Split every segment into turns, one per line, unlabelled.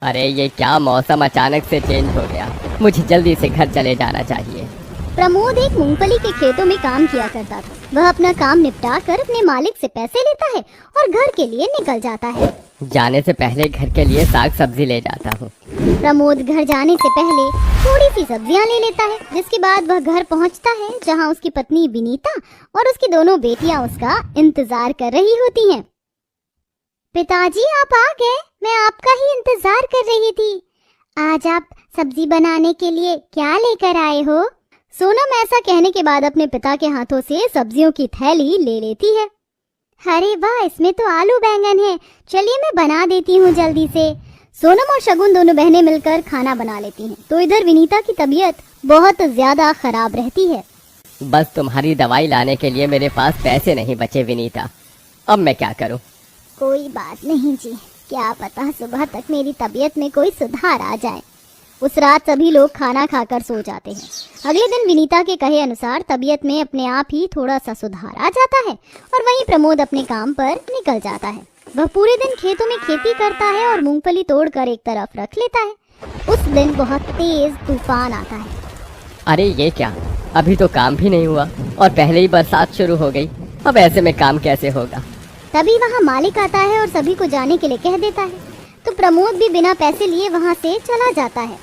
अरे ये क्या मौसम अचानक से चेंज हो गया। मुझे जल्दी से घर चले जाना चाहिए।
प्रमोद एक मूंगफली के खेतों में काम किया करता था। वह अपना काम निपटा कर अपने मालिक से पैसे लेता है और घर के लिए निकल जाता है।
जाने से पहले घर के लिए साग सब्जी ले जाता हूँ।
प्रमोद घर जाने से पहले थोड़ी सी सब्जियां ले लेता है, जिसके बाद वह घर पहुंचता है जहां उसकी पत्नी विनीता और उसकी दोनों बेटियां उसका इंतजार कर रही होती हैं। पिताजी आप आ गए, मैं आपका ही इंतजार कर रही थी। आज आप सब्जी बनाने के लिए क्या लेकर आए हो? सोनम ऐसा कहने के बाद अपने पिता के हाथों से सब्जियों की थैली ले लेती है। अरे वाह, इसमें तो आलू बैंगन है, चलिए मैं बना देती हूँ जल्दी से। सोनम और शगुन दोनों बहनें मिलकर खाना बना लेती हैं। तो इधर विनीता की तबीयत बहुत ज्यादा खराब रहती है।
बस तुम्हारी दवाई लाने के लिए मेरे पास पैसे नहीं बचे विनीता, अब मैं क्या करूँ?
कोई बात नहीं जी, क्या पता सुबह तक मेरी तबीयत में कोई सुधार आ जाए। उस रात सभी लोग खाना खाकर सो जाते हैं। अगले दिन विनीता के कहे अनुसार तबीयत में अपने आप ही थोड़ा सा सुधार आ जाता है और वहीं प्रमोद अपने काम पर निकल जाता है। वह पूरे दिन खेतों में खेती करता है और मूंगफली तोड़कर एक तरफ रख लेता है। उस दिन बहुत तेज तूफान आता है।
अरे ये क्या, अभी तो काम भी नहीं हुआ और पहले ही बरसात शुरू हो गई। अब ऐसे में काम कैसे होगा?
तभी वहाँ मालिक आता है और सभी को जाने के लिए कह देता है। तो प्रमोद भी बिना पैसे लिए वहाँ से चला जाता है।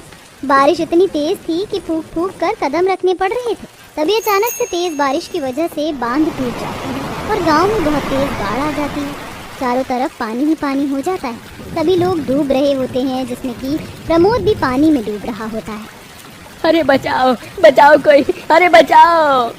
बारिश इतनी तेज थी कि फूंक फूंक कर कदम रखने पड़ रहे थे। तभी अचानक से तेज बारिश की वजह से बांध टूट जाती है और गांव में बहुत तेज बाढ़ आ जाती है। चारों तरफ पानी ही पानी हो जाता है। सभी लोग डूब रहे होते हैं, जिसमें कि प्रमोद भी पानी में डूब रहा होता है।
अरे बचाओ बचाओ कोई, अरे बचाओ!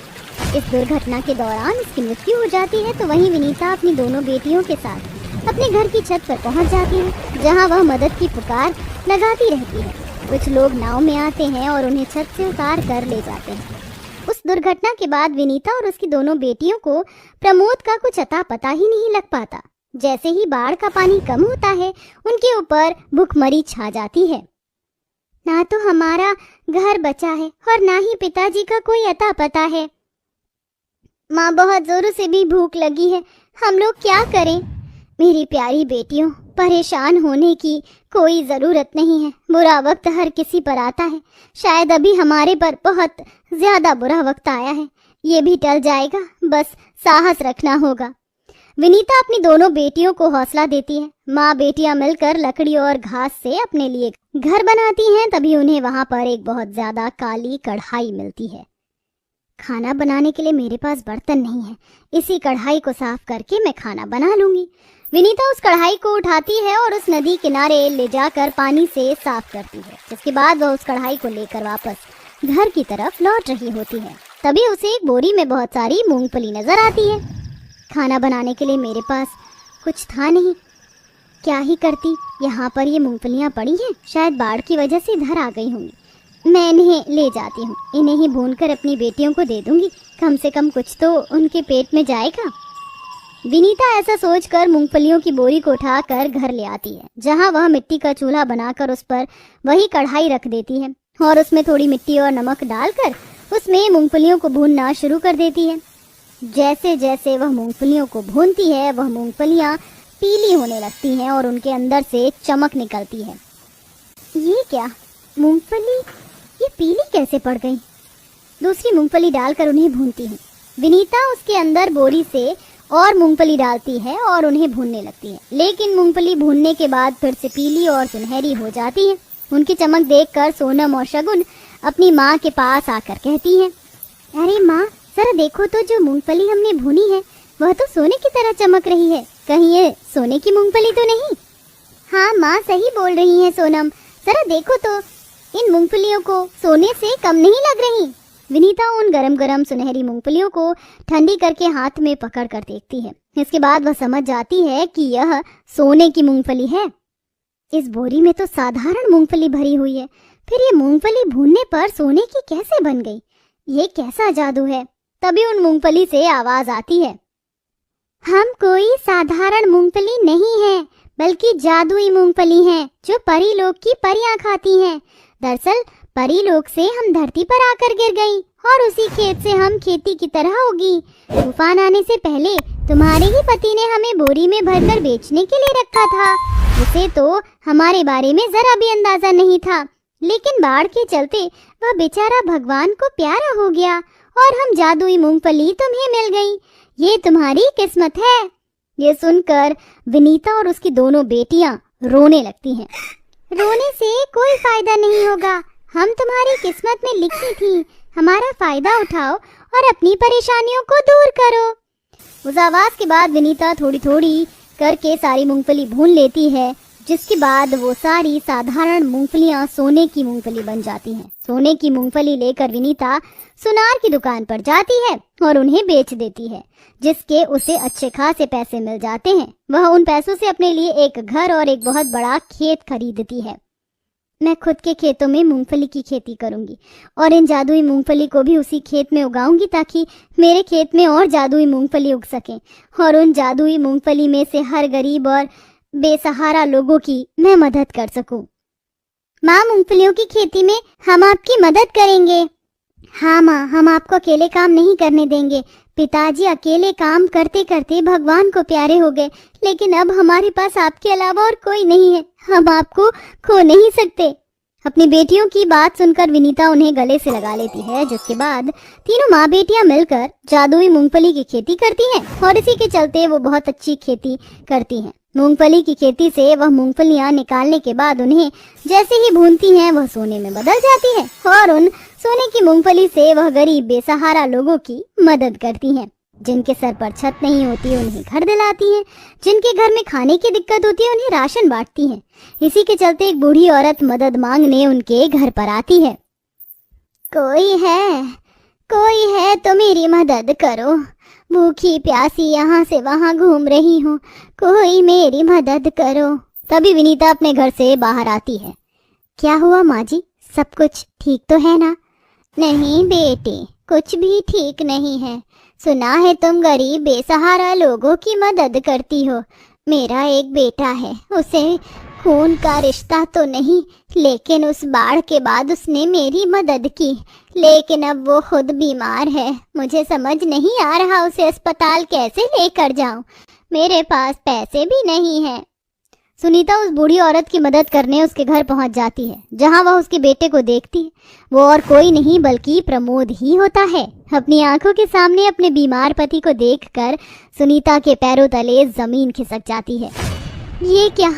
इस दुर्घटना के दौरान उसकी मृत्यु हो जाती है। तो वहीं विनीता अपनी दोनों बेटियों के साथ अपने घर की छत पर पहुंच जाती है, जहां वह मदद की पुकार लगाती रहती है। कुछ लोग नाव में आते हैं और उन्हें छत से उतार कर ले जाते हैं। उस दुर्घटना के बाद विनीता और उसकी दोनों बेटियों को प्रमोद का कुछ अता पता ही नहीं लग पाता। जैसे ही बाढ़ का पानी कम होता है, उनके ऊपर भुखमरी छा जाती है। ना तो हमारा घर बचा है और ना ही पिताजी का कोई अता पता है। माँ बहुत जोरों से भी भूख लगी है, हम लोग क्या करें? मेरी प्यारी बेटियों, परेशान होने की कोई जरूरत नहीं है। बुरा वक्त हर किसी पर आता है। शायद अभी हमारे पर बहुत ज्यादा बुरा वक्त आया है, ये भी टल जाएगा, बस साहस रखना होगा। विनीता अपनी दोनों बेटियों को हौसला देती है। माँ बेटियां मिलकर लकड़ी और घास से अपने लिए घर बनाती हैं। तभी उन्हें वहां पर एक बहुत ज्यादा काली कढ़ाई मिलती है। खाना बनाने के लिए मेरे पास बर्तन नहीं है, इसी कढ़ाई को साफ करके मैं खाना बना लूंगी। विनीता उस कढ़ाई को उठाती है और उस नदी किनारे ले जाकर पानी से साफ करती है, जिसके बाद वह उस कढ़ाई को लेकर वापस घर की तरफ लौट रही होती है। तभी उसे एक बोरी में बहुत सारी मूंगफली नजर आती है। खाना बनाने के लिए मेरे पास कुछ था नहीं, क्या ही करती। यहाँ पर ये मूंगफलियाँ पड़ी हैं, शायद बाढ़ की वजह से इधर आ गई होंगी। मैं इन्हें ले जाती हूँ, इन्हें ही भूनकर अपनी बेटियों को दे दूंगी, कम से कम कुछ तो उनके पेट में जाएगा। विनीता ऐसा सोचकर मूंगफलियों की बोरी को उठाकर घर ले आती है, जहाँ वह मिट्टी का चूल्हा बनाकर उस पर वही कढ़ाई रख देती है और उसमें थोड़ी मिट्टी और नमक डालकर उसमें मूंगफलियों को भूनना शुरू कर देती है। जैसे जैसे वह मूंगफलियों को भूनती है, वह मूंगफलियाँ पीली होने लगती हैं और उनके अंदर से चमक निकलती है। ये क्या, मूंगफली ये पीली कैसे पड़ गई? दूसरी मूंगफली डालकर उन्हें भूनती है। विनीता उसके अंदर बोरी से और मूंगफली डालती है और उन्हें भूनने लगती है, लेकिन मूंगफली भूनने के बाद फिर से पीली और सुनहरी हो जाती है। उनकी चमक देखकर सोनम और शगुन अपनी माँ के पास आकर कहती हैं, अरे माँ, जरा देखो तो, जो मूंगफली हमने भूनी है वह तो सोने की तरह चमक रही है, कहीं ये सोने की मूंगफली तो नहीं? हाँ माँ, सही बोल रही है सोनम, जरा देखो तो, इन मूंगफलियों को सोने से कम नहीं लग रही। विनीता उन गरम गरम सुनहरी मूंगफलियों को ठंडी करके हाथ में पकड़ कर देखती है। इसके बाद वह समझ जाती है कि यह सोने की मूंगफली है। इस बोरी में तो साधारण मूंगफली भरी हुई है, फिर ये मूंगफली भूनने पर सोने की कैसे बन गई? ये कैसा जादू है? तभी उन मूंगफली से आवाज आती है, हम कोई साधारण मूंगफली नहीं है, बल्कि जादुई मूंगफली हैं, जो परी लोक की परियां खाती हैं। दरअसल परी लोक से हम धरती पर आकर गिर गईं और उसी खेत से हम खेती की तरह उगी। तूफान आने से पहले तुम्हारे ही पति ने हमें बोरी में भरकर बेचने के लिए रखा था। उसे तो हमारे बारे में जरा भी अंदाजा नहीं था, लेकिन बाढ़ के चलते वह बेचारा भगवान को प्यारा हो गया और हम जादुई मूंगफली तुम्हें मिल गई। ये तुम्हारी किस्मत है। ये सुनकर विनीता और उसकी दोनों बेटियां रोने लगती हैं। रोने से कोई फायदा नहीं होगा, हम तुम्हारी किस्मत में लिखी थी। हमारा फायदा उठाओ और अपनी परेशानियों को दूर करो। उस आवाज के बाद विनीता थोड़ी थोड़ी करके सारी मूंगफली भून लेती है, जिसके बाद वो सारी साधारण मूंगफलियां सोने की मूंगफली बन जाती हैं। सोने की मूंगफली लेकर विनीता सुनार की दुकान पर जाती है और उन्हें बेच देती है, जिसके उसे अच्छे खासे पैसे मिल जाते हैं। वह उन पैसों से अपने लिए एक घर और एक बहुत बड़ा खेत खरीदती है। मैं खुद के खेतों में मूंगफली की खेती करूंगी और इन जादुई मूंगफली को भी उसी खेत में उगाऊंगी, ताकि मेरे खेत में और जादुई मूंगफली उग सके और उन जादुई मूंगफली में से हर गरीब और बेसहारा लोगों की मैं मदद कर सकूं। माँ, मूंगफलियों की खेती में हम आपकी मदद करेंगे। हाँ माँ, हम आपको अकेले काम नहीं करने देंगे। पिताजी अकेले काम करते करते भगवान को प्यारे हो गए, लेकिन अब हमारे पास आपके अलावा और कोई नहीं है। हम आपको खो नहीं सकते। अपनी बेटियों की बात सुनकर विनीता उन्हें गले से लगा लेती है, जिसके बाद तीनों माँ बेटियां मिलकर जादुई मूंगफली की खेती करती हैं और इसी के चलते वो बहुत अच्छी खेती करती हैं। मूंगफली की खेती से वह मूंगफलियां निकालने के बाद उन्हें जैसे ही भूनती हैं वह सोने में बदल जाती है और उन सोने की मूंगफली से वह गरीब बेसहारा लोगों की मदद करती हैं। जिनके सर पर छत नहीं होती उन्हें घर दिलाती हैं, जिनके घर में खाने की दिक्कत होती है उन्हें राशन बांटती हैं। इसी के चलते एक बूढ़ी औरत मदद मांगने उनके घर पर आती है। कोई है तो मेरी मदद करो। भूखी प्यासी यहाँ से वहाँ घूम रही हूँ, कोई मेरी मदद करो। तभी विनीता अपने घर से बाहर आती है। क्या हुआ माँ जी, सब कुछ ठीक तो है ना? नहीं बेटी, कुछ भी ठीक नहीं है। सुना है तुम गरीब बेसहारा लोगों की मदद करती हो। मेरा एक बेटा है, उसे खून का रिश्ता तो नहीं, लेकिन उस बाढ़ के बाद उसने मेरी मदद की, लेकिन अब वो खुद बीमार है। मुझे समझ नहीं आ रहा उसे अस्पताल कैसे लेकर जाऊं। मेरे पास पैसे भी नहीं हैं। सुनीता उस बूढ़ी औरत की मदद करने उसके घर पहुंच जाती है, जहां वह उसके बेटे को देखती है। वो और कोई नहीं बल्कि प्रमोद ही होता है। अपनी आंखों के सामने अपने बीमार पति को देखकर सुनीता के पैरों तले जमीन खिसक जाती है। ये क्या,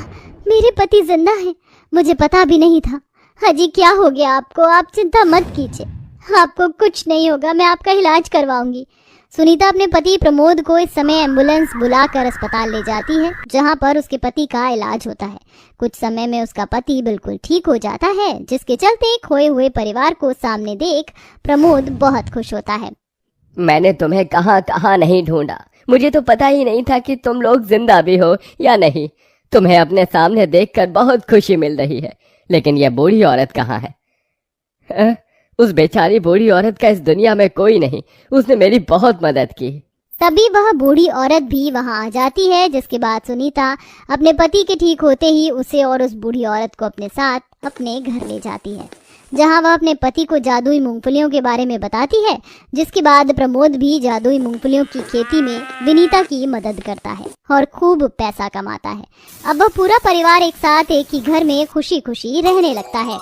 मेरे पति जिंदा है? मुझे पता भी नहीं था। हाजी, क्या हो गया आपको? आप चिंता मत कीजिए, आपको कुछ नहीं होगा, मैं आपका इलाज करवाऊंगी। सुनीता अपने पति प्रमोद को इस समय एम्बुलेंस बुलाकर अस्पताल ले जाती है, जहां पर उसके पति का इलाज होता है। कुछ समय में उसका पति बिल्कुल ठीक हो जाता है, जिसके चलते खोए हुए परिवार को सामने देख प्रमोद बहुत खुश होता है।
मैंने तुम्हें कहाँ कहाँ नहीं ढूंढा, मुझे तो पता ही नहीं था कि तुम लोग जिंदा भी हो या नहीं। तुम्हें अपने सामने देखकर बहुत खुशी मिल रही है, लेकिन यह बूढ़ी औरत कहाँ है? उस बेचारी बूढ़ी औरत का इस दुनिया में कोई नहीं, उसने मेरी बहुत मदद की।
तभी वह बूढ़ी औरत भी वहां आ जाती है, जिसके बाद सुनीता अपने पति के ठीक होते ही उसे और उस बूढ़ी औरत को अपने साथ अपने घर ले जाती है, जहां वह अपने पति को जादुई मूंगफलियों के बारे में बताती है। जिसके बाद प्रमोद भी जादुई मूंगफलियों की खेती में विनीता की मदद करता है और खूब पैसा कमाता है। अब वह पूरा परिवार एक साथ एक ही घर में खुशी खुशी रहने लगता है।